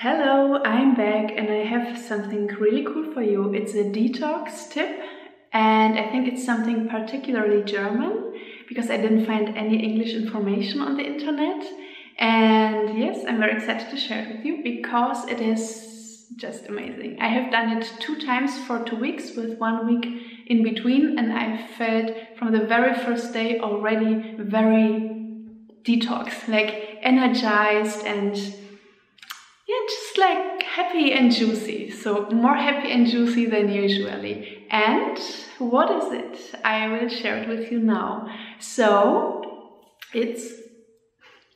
Hello, I'm back and I have something really cool for you. It's a detox tip and I think it's something particularly German because I didn't find any English information on the internet. And yes, I'm very excited to share it with you because it is just amazing. I have done it 2 times for 2 weeks with 1 week in between, and I felt from the very first day already very detox, like energized and just like happy and juicy. So more happy and juicy than usually. And what is it? I will share it with you now. So it's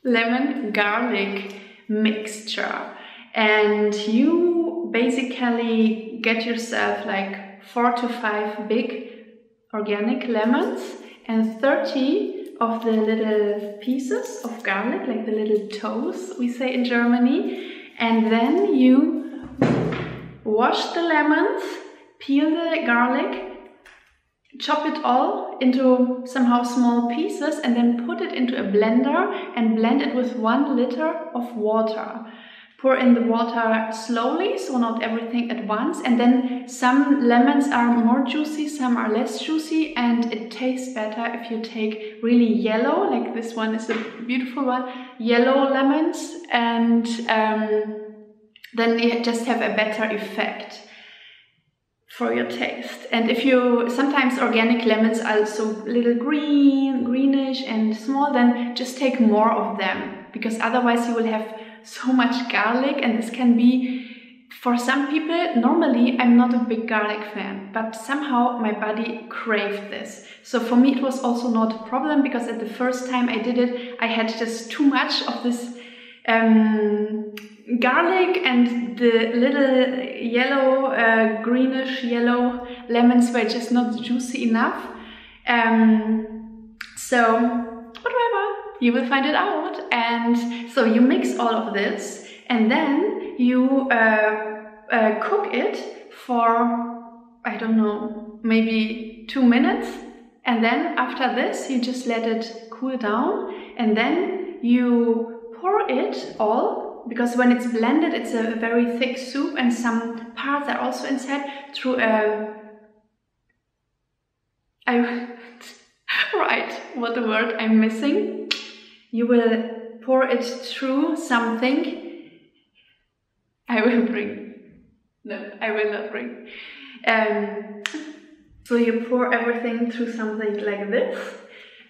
lemon garlic mixture. And you basically get yourself like 4 to 5 big organic lemons and 30 of the little pieces of garlic, like the little toes we say in Germany. And then you wash the lemons, peel the garlic, chop it all into somehow small pieces and then put it into a blender and blend it with 1 liter of water. Pour in the water slowly, so not everything at once. And then some lemons are more juicy, some are less juicy, and it tastes better if you take really yellow, like this one is a beautiful one, yellow lemons, and then you just have a better effect for your taste. And if you, sometimes organic lemons are also a little greenish and small, then just take more of them, because otherwise you will have so much garlic, and this can be, for some people, normally I'm not a big garlic fan, but somehow my body craved this. So for me it was also not a problem, because at the first time I did it, I had just too much of this garlic, and the little yellow, greenish yellow lemons were just not juicy enough. So whatever, you will find it out. And so you mix all of this and then you cook it for, I don't know, maybe 2 minutes. And then after this, you just let it cool down, and then you pour it all, because when it's blended, it's a very thick soup and some parts are also inside, through right, what the word I'm missing. You will pour it through something. I will not bring. So you pour everything through something like this,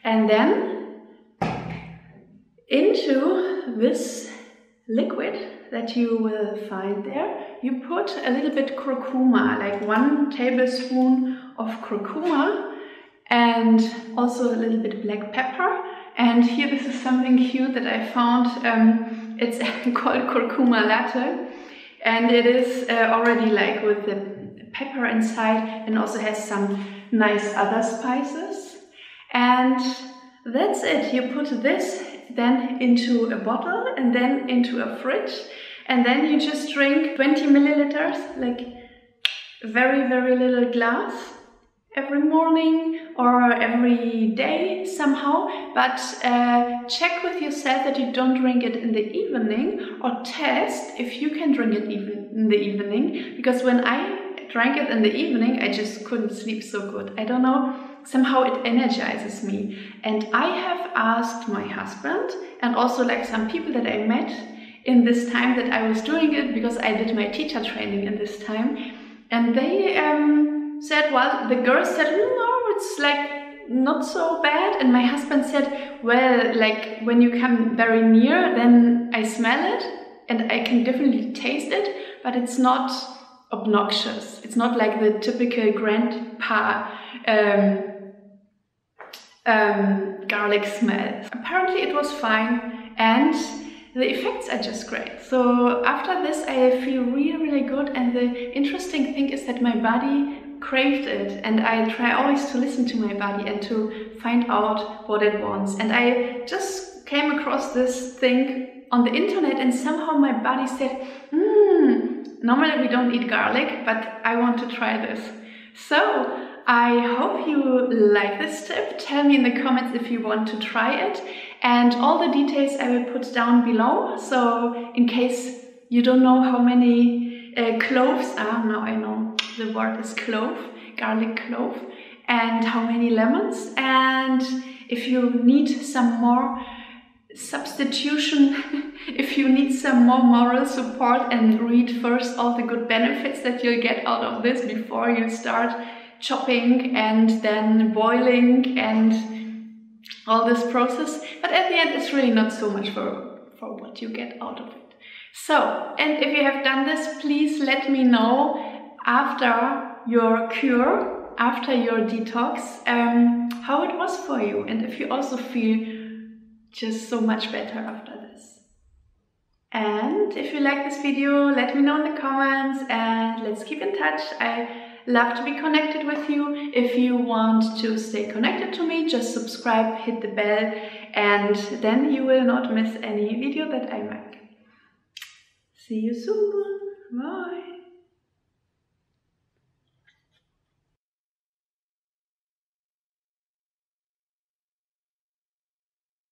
and then into this liquid that you will find there, you put a little bit curcuma, like 1 tablespoon of curcuma, and also a little bit black pepper. And here, this is something cute that I found. It's called curcuma latte, and it is already like with the pepper inside, and also has some nice other spices. And that's it. You put this then into a bottle and then into a fridge, and then you just drink 20 milliliters, like very, very little glass, every morning or every day somehow. But check with yourself that you don't drink it in the evening, or test if you can drink it even in the evening, because when I drank it in the evening, I just couldn't sleep so good. I don't know, somehow it energizes me. And I have asked my husband and also like some people that I met in this time that I was doing it, because I did my teacher training in this time, and they said, well, the girls said, no, it's like not so bad. And my husband said, well, like when you come very near, then I smell it and I can definitely taste it, but it's not obnoxious. It's not like the typical grandpa garlic smell. Apparently it was fine, and the effects are just great. So after this I feel really, really good, and the interesting thing is that my body craved it, and I try always to listen to my body and to find out what it wants. And I just came across this thing on the internet, and somehow my body said, normally we don't eat garlic, but I want to try this. So I hope you like this tip. Tell me in the comments if you want to try it, and all the details I will put down below, so in case you don't know how many cloves are. Now I know the word is clove, garlic clove, and how many lemons. And if you need some more substitution, if you need some more moral support, and read first all the good benefits that you'll get out of this before you start chopping and then boiling and all this process. But at the end, it's really not so much for what you get out of it. So, and if you have done this, please let me know after your cure, after your detox, how it was for you, and if you also feel just so much better after this. And if you like this video, let me know in the comments, and let's keep in touch. I love to be connected with you. If you want to stay connected to me, just subscribe, hit the bell, and then you will not miss any video that I make. See you soon. Bye.